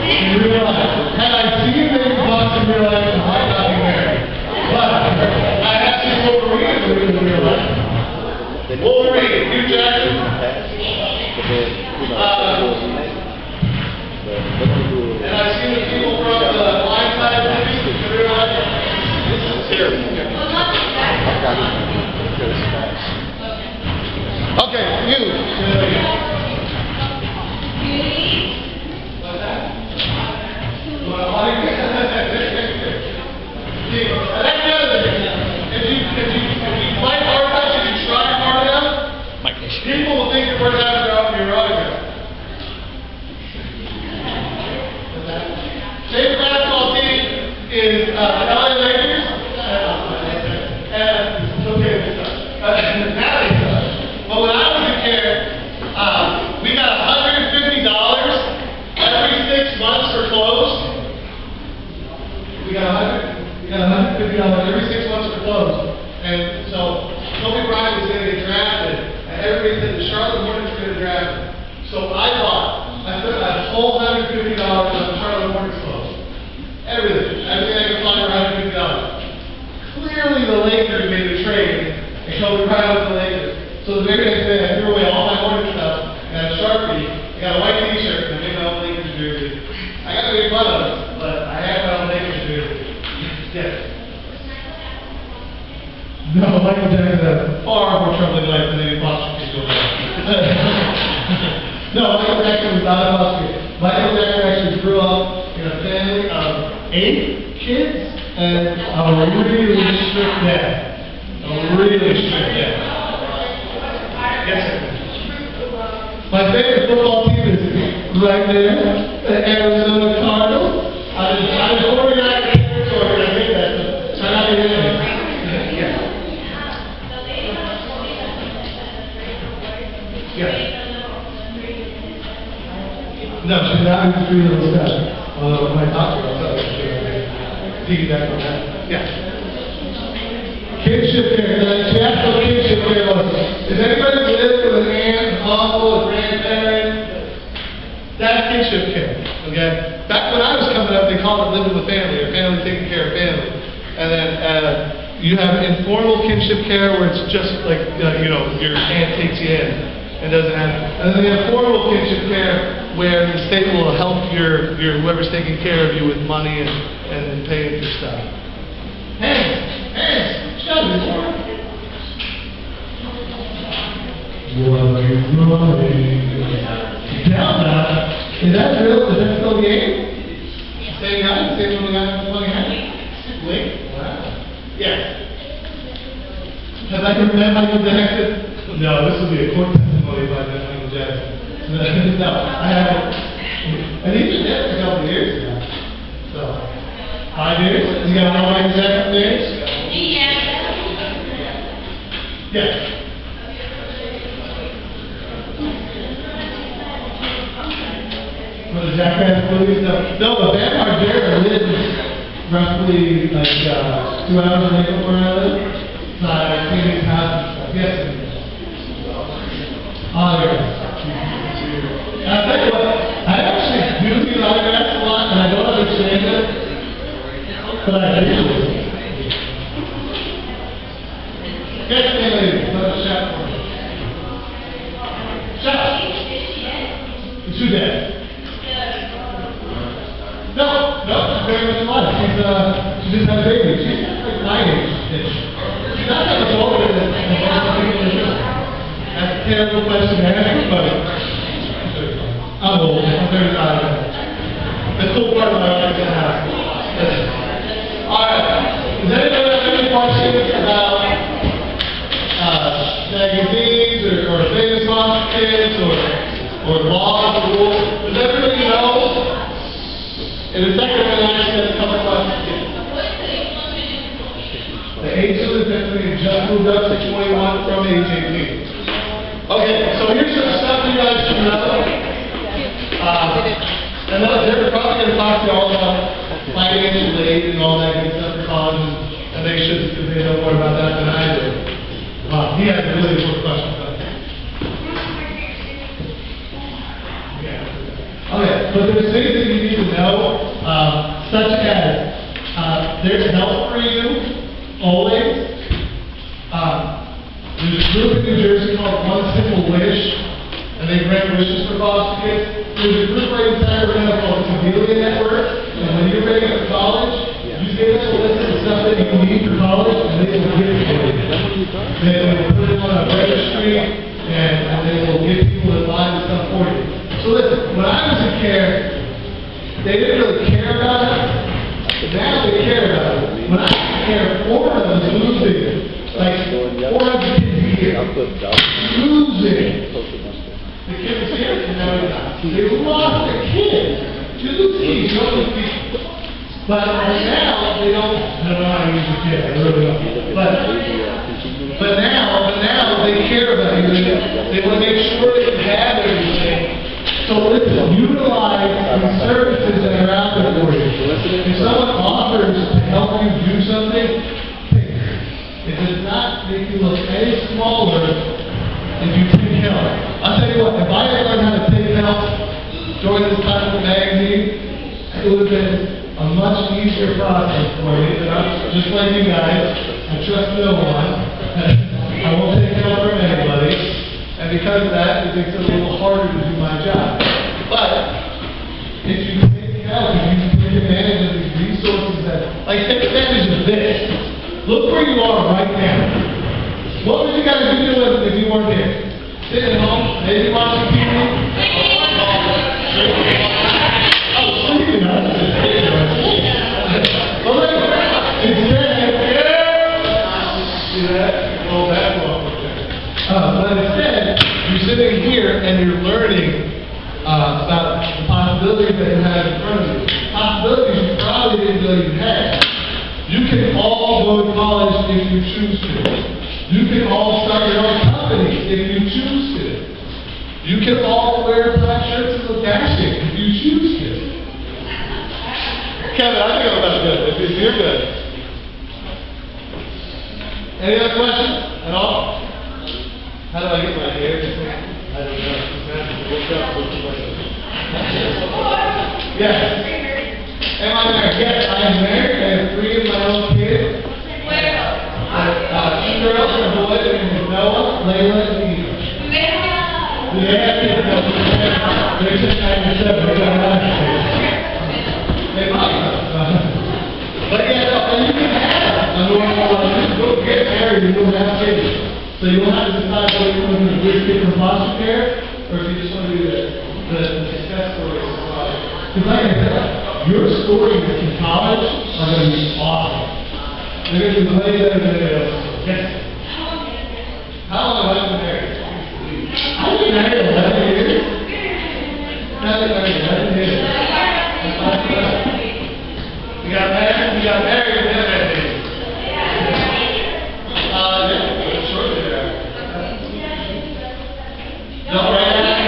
Speaker 3: In real life. And I see you making fun in real life, and I might not be married. But I have seen Wolverine in real life. Wolverine, Hugh Jackson. And I've seen the people from the Blindside movies in real life. This is terrible. Okay, you. That's the other thing. If you fight hard enough, if you try hard enough, people will think you're worth having your autograph. Favorite basketball team is the LA Lakers. Now they suck. But when I was a kid, we got $150 every 6 months for clothes. We got $150 every 6 months for clothes. And so Kobe Bryant was going to get drafted, and everybody said the Charlotte Hornets were going to draft him. So I spent that whole $150 on the Charlotte Hornets clothes. Everything I could find for $150. Clearly the Lakers made the trade, and Kobe Bryant was the Lakers. So the very next day I threw away all my Hornets stuff, and I had a Sharpie, I got a white t-shirt, and I made my own Lakers jersey. I got to make fun of it, but I had my own Lakers jersey. Yes. No, Michael Jackson had a far more troubling life than any foster kid will have. No, Michael Jackson was not a foster kid. Michael Jackson actually grew up in a family of 8 kids and a really strict dad. A really strict dad. Yes, sir. My favorite football team is right there, the Arizona Cardinals. I was 49 territory when I made that, so try not to hit me. Yeah. No, she's not in the 3 little steps. Although my doctor will tell you she's piggyback on that. Yeah. Kinship care. She asked what kinship care was. Is anybody lived with an aunt, uncle, a grandparent? That's kinship care. Okay? Back when I was coming up, they called it living with family, or family taking care of family. And then you have informal kinship care where it's just like, your aunt takes you in and doesn't have. And then the formal kinship care where the state will help your whoever's taking care of you with money and paying for stuff. Hands, shut it. What are you running? Down that. Is that real? Is that still a game? Same guy? Same little guy with the funny hat? Blake? Wow. Yes. Have I confirmed Michael Jackson? No, this will be a court testimony by Michael Jackson. No, I haven't. And he's been dead for a couple of years now. So, 5 years? You got all Michael Jackson years?
Speaker 4: Yeah.
Speaker 3: Yes. For the Jackass movies? No, but Bam Margera lives roughly like 2 hours away from where I live. So I've seen his house and stuff. Yes. Autographs. I'll tell you what, I actually do these autographs a lot, and I don't understand it, but I do. Yes, lady, let us shout for me. Shout. Is she dead? No, she's very much alive. She just had a baby. She's like my age-ish. She's not that much older than most people in the room. That's a terrible question to ask, but I'm old. I'm 35. The cool part of my life is the house. Alright. Does anybody have any questions about magazines or famous foster kids or laws or rules? Does everybody know? In a second, I'm going to ask you guys a couple questions. The age of the definitely just moved up to 21 from age 18. Okay, so here's some stuff you guys should know. And they're probably going to talk to you all about financial aid and all that good stuff for college, and they should, because they know more about that than I do. He has a really important question. Okay, but there's things that you need to know, such as there's help for you always. There's a group in New Jersey called One Simple Wish, and they grant wishes for foster kids. There's a group right in Sacramento called the Camellia Network, and when you're ready for college, you give us a list of stuff that you need for college, and they will give it to you. They will put it on a registry, and they will get people in line and stuff for you. So listen, when I was in care, they didn't really care about us, but now they care about us. When I was in care, 4 of us losing, like 400 kids a year, losing. The kid was here, and now he's not. They lost a kid. You lose kids, you don't lose people. But now, they don't, I don't know how to use a kid, I really don't. But now they care about you. They want to make sure that you have everything. So listen, utilize the services that are out there for you. If someone offers to help you do something, take it. It does not make you look any smaller if you take help. I'll tell you what, if I had learned how to take help during this time of the magazine, it would have been a much easier process for me. But I'm just like you guys, I trust no one. I won't take help from anybody. And because of that, it makes it a little harder to do my job. But if you take help, if you take advantage of these resources like take advantage of this. Look where you are right now. What would you guys be doing if you weren't here? Sitting at home, maybe watching TV? Oh, sleeping. I was just kidding. Well, look, instead, see that? Roll that one. But instead, you're sitting here and you're learning about the possibilities that you have in front of you. Possibilities you probably didn't know you had. You can all go to college if you choose to. You can all start your own company if you choose to. You can all wear black shirts and look dashing if you choose to. Kevin, I think I'm about good. If you're good. Any other questions at all? How do I get my hair? I don't know. Yes. Am I married? Yes, I am married. I have 3 of my own kids. 2 girls and a boy. Their name is Noah, Layla, and Eva. The But yeah, no, and you can have a normal life. You don't get married, you don't have kids. So you don't have to decide whether you want to do a kid from foster care or if you just want to do the success stories of life. Because like I said, your stories in college are going to be awesome. They're going to be way better than anyone else. Yes. How long have I been married? I've been married 11 years. I've been married 11 years. We got married and then had babies. Shortly there. No, right after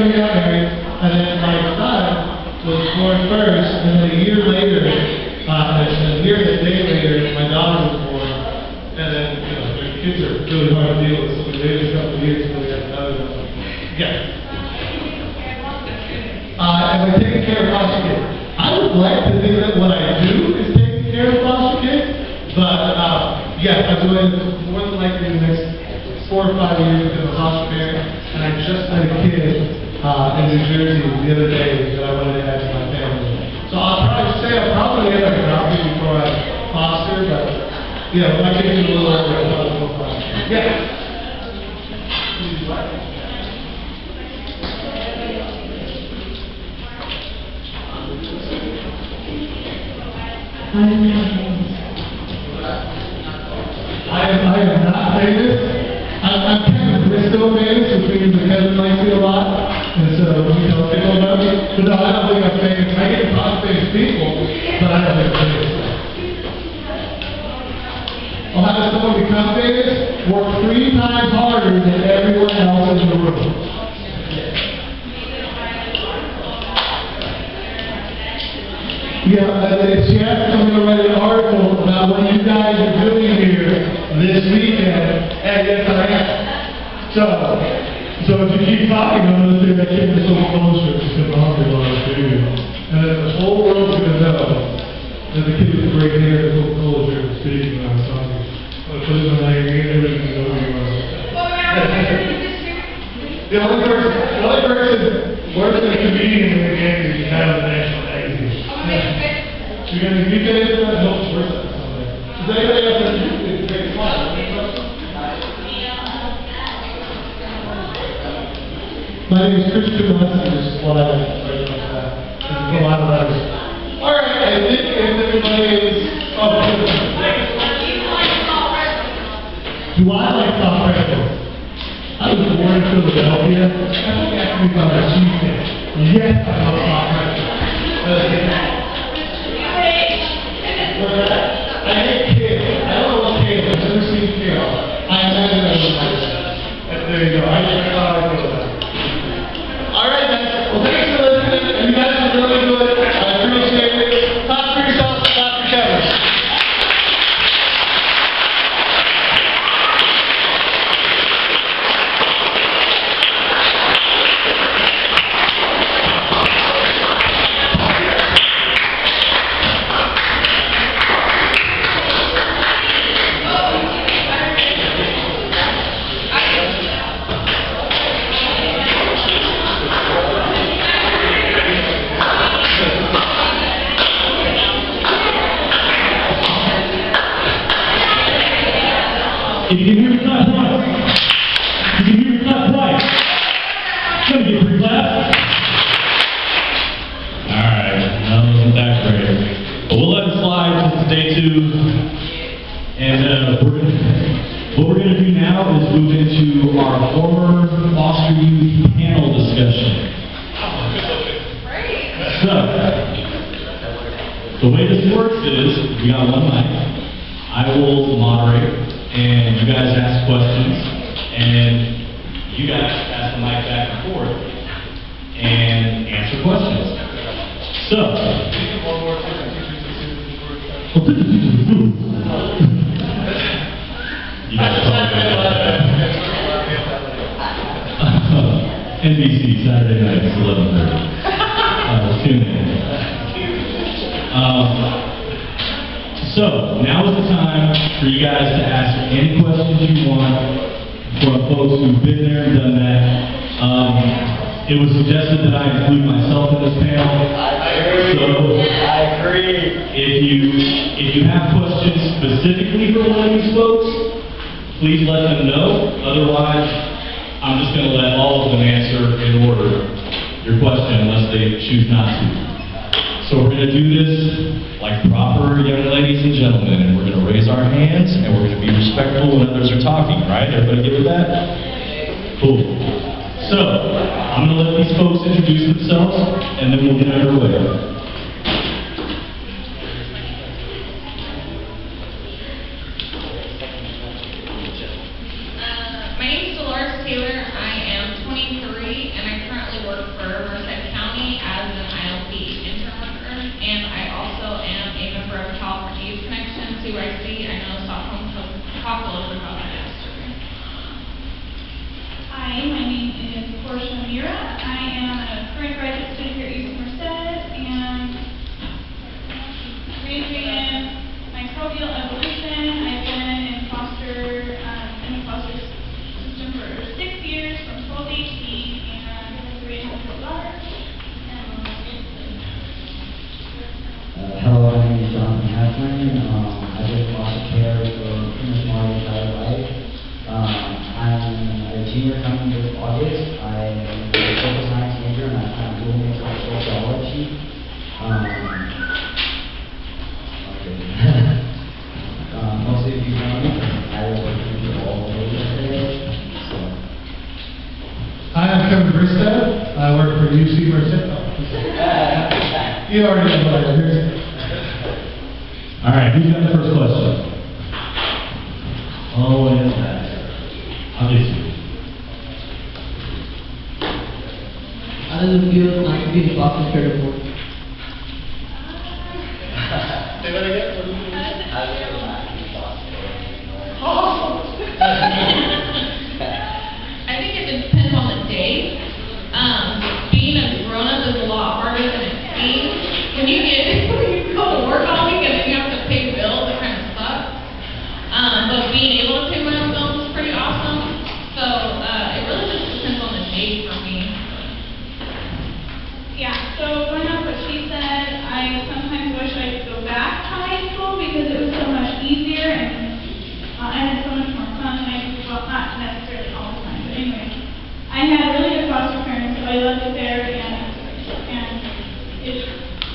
Speaker 3: we got married, and then my son was born first, and then a year later, a year and a day later, my daughter was born, and then, the kids are really hard to deal with, so we waited a couple of years until we had another one. Yeah. Am I taking care of foster kids? I would like to think that what I do is taking care of foster kids, but yes, I'm going to more than likely the next 4 or 5 years become a foster parent, and I just had a kid in New Jersey the other day that I wanted to add to my family. So I'll probably end up adopting before I foster, but my kids are a little older, I'll probably go foster. Yeah. I am not famous. I'm kind of Bristol famous, which means the cousin likes me a lot. And so, people know me. But no, I don't think I'm famous. I get to talk to famous people, but I don't think I'm famous. Well, how does someone become famous? Work 3 times harder than everyone else in the room. She asked someone to write an article about what you guys are doing here this weekend, and yes, I am. So if you keep talking, I'm going to say that kid is so closer to the hungry on the video. And then the whole world's going to know that the kid with the great hair is so closer to speaking when I was talking. I'm going to put it on my ear, everybody's going to know who you are. The only person worse than a comedian in the game is you have a national magazine. You're going to be good at that? No, worse than something. Does anybody else have to take a slide? My name is Christian Munson. Just one item right like that. There's a lot of letters. All right, I think if everybody is... Do I like soft pretzels? I was born in Philadelphia. I think I asked me about a cheesecake. Yes, I love soft pretzels. I hate kale. I don't know what kale is. I've never seen kale. I imagine I would like that. There you go. I feel about it. All right, guys. Well, thanks for listening. You guys are really good. I appreciate it. Talk for yourself. Talk for Kevin.
Speaker 2: If you can hear me clap twice. If you can hear me clap twice. Let me get 3 claps. Alright, that wasn't that great. But we'll let it slide to day 2. And what we're going to do now is move into our former foster youth panel discussion. So, the way this works is, we got one mic. I will moderate. And you guys ask questions, and you guys pass the mic back and forth, and answer questions. So, you guys probably NBC, Saturday nights, 11:30. Tune in. So, now is the time for you guys to ask any questions you want from folks who've been there and done that. It was suggested that I include myself in this panel.
Speaker 3: I agree.
Speaker 2: If you have questions specifically for one of these folks, please let them know. Otherwise, I'm just going to let all of them answer in order your question unless they choose not to. So we're going to do this like proper young ladies and gentlemen, and we're going to raise our hands and we're going to be respectful when others are talking, right? Everybody good with that? Cool. So, I'm going to let these folks introduce themselves, and then we'll get underway.
Speaker 4: My name is Taylor. I am 23, and I currently work for Merced County as an ILP intern worker, and I also am a member of California Youth Connection, CYC. I know Stockholm talked a little bit about that yesterday.
Speaker 5: Hi, my name is Mira. I am a current graduate student here at UC Merced and majoring in microbial evolution. I've been in the foster system for 6 years from 12 HD and have 3 daughters.
Speaker 6: Hello, my name is Jonathan Heflin. I did foster care for pretty much my entire life. I'm a junior coming this August. I'm a social science major and I plan on doing it for sociology. Most of you know me. I work with you all over today. So.
Speaker 3: Hi, I'm Kevin Bristow. I work for UC Merced. You already know what it is.
Speaker 2: All right, who's got the first question? Oh, and that. Obviously.
Speaker 7: How does it feel not to be the foster care report?
Speaker 3: Say that again?
Speaker 4: I think it depends on the day. Being a grown-up is a lot harder than it seems. When you go to work all week and then you have to pay bills, it kind of sucks. But being able to pay my own bills is pretty awesome. So it really just depends on the day for me.
Speaker 5: Yeah, so going off what she said, I sometimes wish I could go back to high school because it was so much easier and I had so much more fun in high school. Well, not necessarily all the time, but anyway. I had really good foster parents, so I loved it there, and it,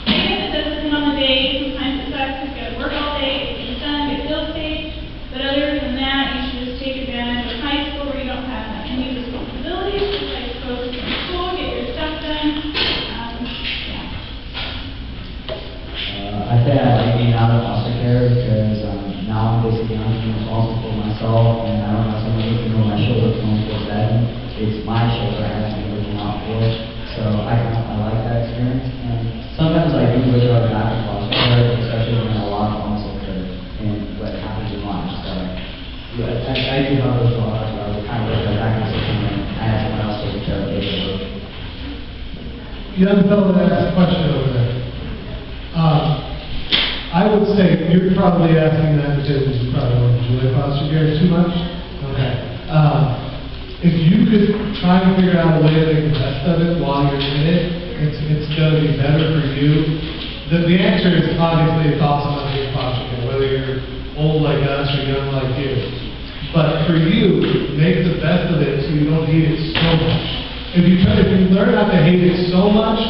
Speaker 5: I guess it does depend on the day. Sometimes it sucks because you got to work all day, get things done, get bills paid, but other than that, you should just take advantage of high school where you don't have any responsibilities, just like go to school, get your stuff done.
Speaker 6: I say I like being out of foster care because now I'm basically responsible for myself and I don't have someone looking over my shoulder 24/7. It's my shoulder I have to be looking out for. So I like that experience. And sometimes I do wish I was back in foster care, especially when a lot of harms occur and what happens in life. So I do have those thoughts where I was kind of wish I was back in the system and I had someone else taking care of it.
Speaker 3: Young fellow that asked a question over there. I would say you're probably asking that because you probably don't enjoy foster care too much. Okay. If you could try and figure out a way to make the best of it while you're in it, it's going to be better for you. The answer is obviously it's awesome to be in foster care, whether you're old like us or young like you. But for you, make the best of it so you don't hate it so much. If you learn not to hate it so much,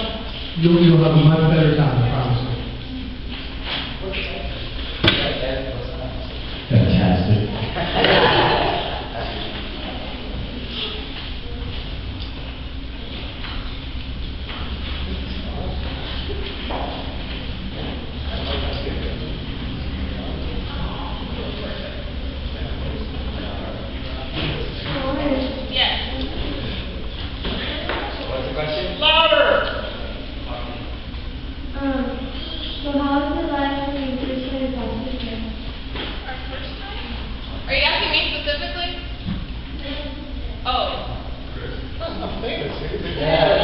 Speaker 3: you'll have a much better time, I promise you.
Speaker 2: Fantastic.
Speaker 8: So how is it like when you first started foster care?
Speaker 4: Our first time? Are you asking me specifically? Oh.
Speaker 3: I'm famous, yeah.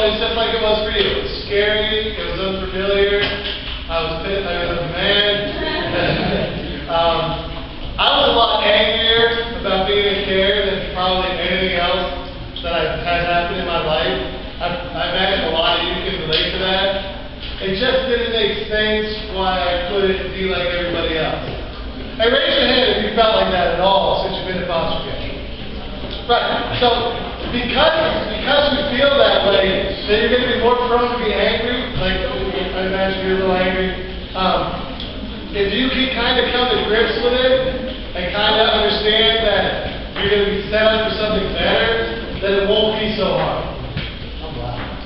Speaker 3: It's just like it was for you. It was scary, it was unfamiliar, I was mad. I was a lot angrier about being in care than probably anything anything else that has happened in my life, I imagine a lot of you can relate to that. It just didn't make sense why I couldn't be like everybody else. Hey, raise your hand if you felt like that at all since you've been in foster care. Right. So because we feel that way, then you're going to be more prone to be angry. Like I imagine you're a little angry. If you can kind of come to grips with it and kind of understand that you're going to be set up for something better, then it won't be so hard. I'm laughing.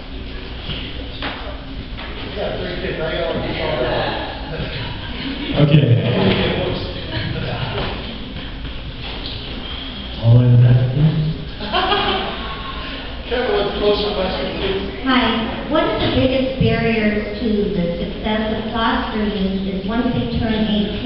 Speaker 3: You got 3 kids. I got to keep all that.
Speaker 2: Okay. All the way in the back, please.
Speaker 3: Kevin, what's the closer question, please?
Speaker 8: Hi. One of the biggest barriers to the success of foster youth is once they turn 18,